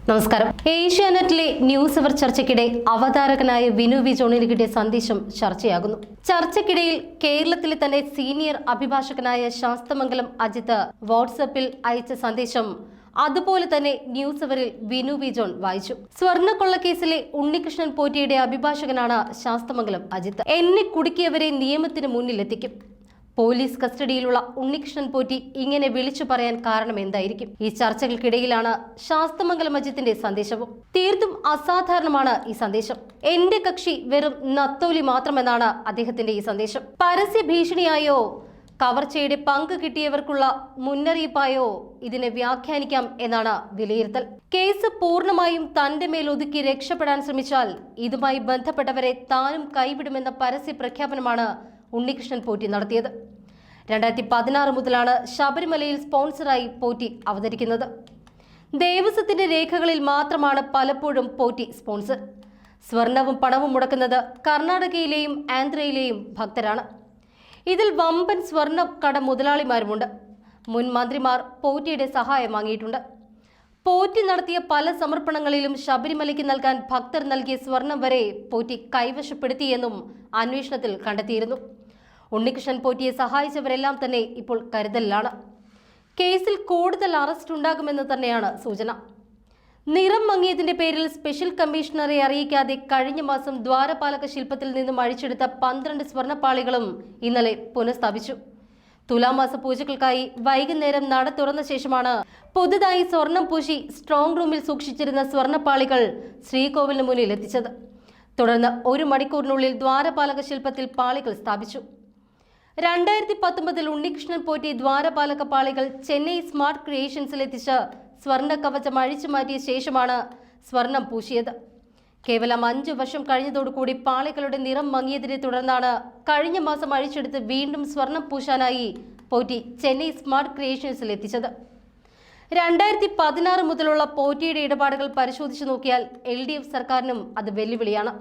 നമസ്കാരം. ഏഷ്യാനെറ്റിലെ ന്യൂസ് അവർ ചർച്ചയ്ക്കിടെ അവതാരകനായ വിനു വി ജോണിന് കിട്ടിയ സന്ദേശം ചർച്ചയാകുന്നു. ചർച്ചയ്ക്കിടയിൽ കേരളത്തിലെ തന്നെ സീനിയർ അഭിഭാഷകനായ ശാസ്തമംഗലം അജിത്ത് വാട്സാപ്പിൽ അയച്ച സന്ദേശം അതുപോലെ തന്നെ ന്യൂസ് അവറിൽ വിനു വി ജോൺ വായിച്ചു. സ്വർണ്ണക്കൊള്ളക്കേസിലെ ഉണ്ണികൃഷ്ണൻ പോറ്റിയുടെ അഭിഭാഷകനാണ് ശാസ്തമംഗലം അജിത്ത്. എന്നെ കുടുക്കിയവരെ നിയമത്തിന് മുന്നിലെത്തിക്കും. പോലീസ് കസ്റ്റഡിയിലുള്ള ഉണ്ണികൃഷ്ണൻ പോറ്റി ഇങ്ങനെ വിളിച്ചു പറയാൻ കാരണം എന്തായിരിക്കും? ഈ ചർച്ചകൾക്കിടയിലാണ് ശാസ്തമംഗലം അജിത്തിന്റെ സന്ദേശവും. തീർത്തും അസാധാരണമാണ് ഈ സന്ദേശം. എന്റെ കക്ഷി വെറും നത്തോലി മാത്രമെന്നാണ് അദ്ദേഹത്തിന്റെ ഈ സന്ദേശം. പരസ്യ ഭീഷണിയായോ കവർച്ചയുടെ പങ്ക് കിട്ടിയവർക്കുള്ള മുന്നറിയിപ്പായോ ഇതിനെ വ്യാഖ്യാനിക്കാം എന്നാണ് വിലയിരുത്തൽ. കേസ് പൂർണ്ണമായും തന്റെ മേൽ ഒതുക്കി രക്ഷപ്പെടാൻ ശ്രമിച്ചാൽ ഇതുമായി ബന്ധപ്പെട്ടവരെ താനും കൈവിടുമെന്ന പരസ്യ പ്രഖ്യാപനമാണ് ഉണ്ണികൃഷ്ണൻ പോറ്റി നടത്തിയത്. 2016 മുതലാണ് ശബരിമലയിൽ സ്പോൺസറായി പോറ്റി അവതരിക്കുന്നത്. ദേവസ്വത്തിന്റെ രേഖകളിൽ മാത്രമാണ് പലപ്പോഴും പോറ്റി സ്പോൺസർ. സ്വർണവും പണവും മുടക്കുന്നത് കർണാടകയിലെയും ആന്ധ്രയിലെയും ഭക്തരാണ്. ഇതിൽ വമ്പൻ സ്വർണ്ണ കട മുതലാളിമാരുമുണ്ട്. മുൻ മന്ത്രിമാർ പോറ്റിയുടെ സഹായം വാങ്ങിയിട്ടുണ്ട്. പോറ്റി നടത്തിയ പല സമർപ്പണങ്ങളിലും ശബരിമലയ്ക്ക് നൽകാൻ ഭക്തർ നൽകിയ സ്വർണം വരെ പോറ്റി കൈവശപ്പെടുത്തിയെന്നും അന്വേഷണത്തിൽ കണ്ടെത്തിയിരുന്നു. ഉണ്ണികൃഷ്ണൻ പോറ്റിയെ സഹായിച്ചവരെല്ലാം തന്നെ ഇപ്പോൾ കരുതലിലാണ്. കേസിൽ കൂടുതൽ അറസ്റ്റ് ഉണ്ടാകുമെന്ന് തന്നെയാണ് സൂചന. നിറം മങ്ങിയതിന്റെ പേരിൽ സ്പെഷ്യൽ കമ്മീഷണറെ അറിയിക്കാതെ കഴിഞ്ഞ മാസം ദ്വാരപാലക ശില്പത്തിൽ നിന്നും അഴിച്ചെടുത്ത 12 സ്വർണ്ണപ്പാളികളും ഇന്നലെ പുനഃസ്ഥാപിച്ചു. തുലാമാസ പൂജകൾക്കായി വൈകുന്നേരം നട തുറന്ന ശേഷമാണ് പുതുതായി സ്വർണം പൂശി സ്ട്രോങ് റൂമിൽ സൂക്ഷിച്ചിരുന്ന സ്വർണ്ണപ്പാളികൾ ശ്രീകോവിലിന് മുന്നിൽ എത്തിച്ചത്. തുടർന്ന് 1 മണിക്കൂറിനുള്ളിൽ ദ്വാരപാലക ശില്പത്തിൽ പാളികൾ സ്ഥാപിച്ചു. 2019 ഉണ്ണികൃഷ്ണൻ പോറ്റി ദ്വാരപാലക പാളികൾ ചെന്നൈ സ്മാർട്ട് ക്രിയേഷൻസിൽ എത്തിച്ച് സ്വർണ്ണ കവചം അഴിച്ചു മാറ്റിയ ശേഷമാണ് സ്വർണം പൂശിയത്. കേവലം 5 വർഷം കഴിഞ്ഞതോടുകൂടി പാളികളുടെ നിറം മങ്ങിയതിനെ തുടർന്നാണ് കഴിഞ്ഞ മാസം അഴിച്ചെടുത്ത് വീണ്ടും സ്വർണം പൂശാനായി പോറ്റി ചെന്നൈ സ്മാർട്ട് ക്രിയേഷൻസിൽ എത്തിച്ചത്. 2016 മുതലുള്ള പോറ്റിയുടെ ഇടപാടുകൾ പരിശോധിച്ചു നോക്കിയാൽ LDF സർക്കാരിനും അത് വെല്ലുവിളിയാണ്.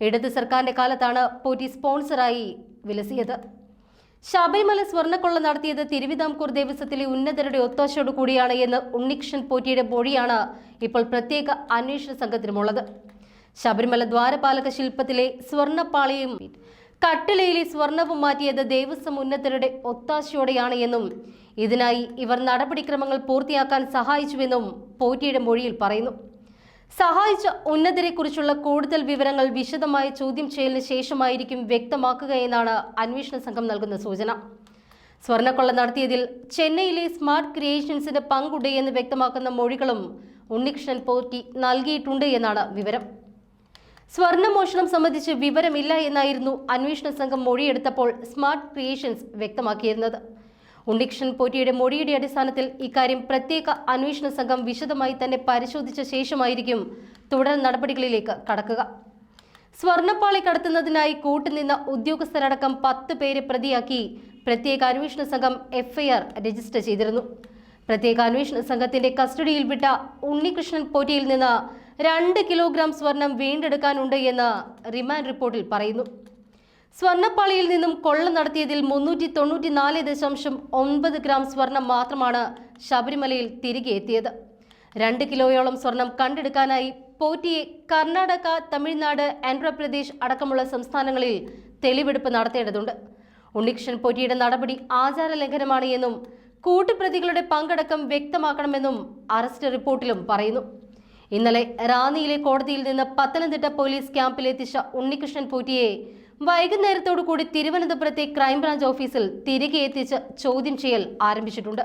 ഇടത് സർക്കാരിന്റെ കാലത്താണ് പോറ്റി സ്പോൺസറായി വിലസിയത്. ശബരിമല സ്വർണ്ണക്കൊള്ള നടത്തിയത് തിരുവിതാംകൂർ ദേവസ്വത്തിലെ ഉന്നതരുടെ ഒത്താശയോടു കൂടിയാണ് എന്ന് ഉണ്ണികൃഷ്ണൻ പോറ്റിയുടെ മൊഴിയാണ് ഇപ്പോൾ പ്രത്യേക അന്വേഷണ സംഘത്തിനുമുള്ളത്. ശബരിമല ദ്വാരപാലക ശില്പത്തിലെ സ്വർണ്ണപ്പാളിയും കട്ടിലയിലെ സ്വർണവും മാറ്റിയത് ദേവസ്വം ഉന്നതരുടെ ഒത്താശയോടെയാണ് എന്നും ഇതിനായി ഇവർ നടപടിക്രമങ്ങൾ പൂർത്തിയാക്കാൻ സഹായിച്ചുവെന്നും പോറ്റിയുടെ മൊഴിയിൽ പറയുന്നു. സഹായിച്ച ഉന്നതരെക്കുറിച്ചുള്ള കൂടുതൽ വിവരങ്ങൾ വിശദമായ ചോദ്യം ചെയ്യലിന് ശേഷമായിരിക്കും വ്യക്തമാക്കുക എന്നാണ് അന്വേഷണ സംഘം നൽകുന്ന സൂചന. സ്വർണ്ണക്കൊള്ള നടത്തിയതിൽ ചെന്നൈയിലെ സ്മാർട്ട് ക്രിയേഷൻസിന്റെ പങ്കുണ്ട് എന്ന് വ്യക്തമാക്കുന്ന മൊഴികളും ഉണ്ണികൃഷ്ണൻ പോറ്റി നൽകിയിട്ടുണ്ട് എന്നാണ് വിവരം. സ്വർണ്ണമോഷണം സംബന്ധിച്ച് വിവരമില്ല എന്നായിരുന്നു അന്വേഷണ സംഘം മൊഴിയെടുത്തപ്പോൾ സ്മാർട്ട് ക്രിയേഷൻസ് വ്യക്തമാക്കിയിരുന്നത്. ഉണ്ണികൃഷ്ണൻ പോറ്റിയുടെ മൊഴിയുടെ അടിസ്ഥാനത്തിൽ ഇക്കാര്യം പ്രത്യേക അന്വേഷണ സംഘം വിശദമായി തന്നെ പരിശോധിച്ച ശേഷമായിരിക്കും തുടർ നടപടികളിലേക്ക് കടക്കുക. സ്വർണ്ണപ്പാളി കടത്തുന്നതിനായി കൂട്ടുനിന്ന ഉദ്യോഗസ്ഥരടക്കം 10 പേരെ പ്രതിയാക്കി പ്രത്യേക അന്വേഷണ സംഘം FIR രജിസ്റ്റർ ചെയ്തിരുന്നു. പ്രത്യേക അന്വേഷണ സംഘത്തിന്റെ കസ്റ്റഡിയിൽ വിട്ട ഉണ്ണികൃഷ്ണൻ പോറ്റിയിൽ നിന്ന് 2 കിലോഗ്രാം സ്വർണം വീണ്ടെടുക്കാനുണ്ട് എന്ന് റിമാൻഡ് റിപ്പോർട്ടിൽ പറയുന്നു. സ്വർണ്ണപ്പാളിയിൽ നിന്നും കൊള്ള നടത്തിയതിൽ 394.9 ഗ്രാം സ്വർണം മാത്രമാണ് ശബരിമലയിൽ തിരികെ എത്തിയത്. 2 കിലോയോളം സ്വർണം കണ്ടെടുക്കാനായി പോറ്റിയെ കർണാടക, തമിഴ്നാട്, ആന്ധ്രാപ്രദേശ് അടക്കമുള്ള സംസ്ഥാനങ്ങളിൽ തെളിവെടുപ്പ് നടത്തേണ്ടതുണ്ട്. ഉണ്ണികൃഷ്ണൻ പോറ്റിയുടെ നടപടി ആചാര ലംഘനമാണ് എന്നും കൂട്ടുപ്രതികളുടെ പങ്കടക്കം വ്യക്തമാക്കണമെന്നും അറസ്റ്റ് റിപ്പോർട്ടിലും പറയുന്നു. ഇന്നലെ റാന്നിയിലെ കോടതിയിൽ നിന്ന് പത്തനംതിട്ട പോലീസ് ക്യാമ്പിലെത്തിച്ച ഉണ്ണികൃഷ്ണൻ പോറ്റിയെ വൈകുന്നേരത്തോടു കൂടി തിരുവനന്തപുരത്തെ ക്രൈംബ്രാഞ്ച് ഓഫീസിൽ തിരികെ എത്തിച്ച് ചോദ്യം ചെയ്യൽ ആരംഭിച്ചിട്ടുണ്ട്.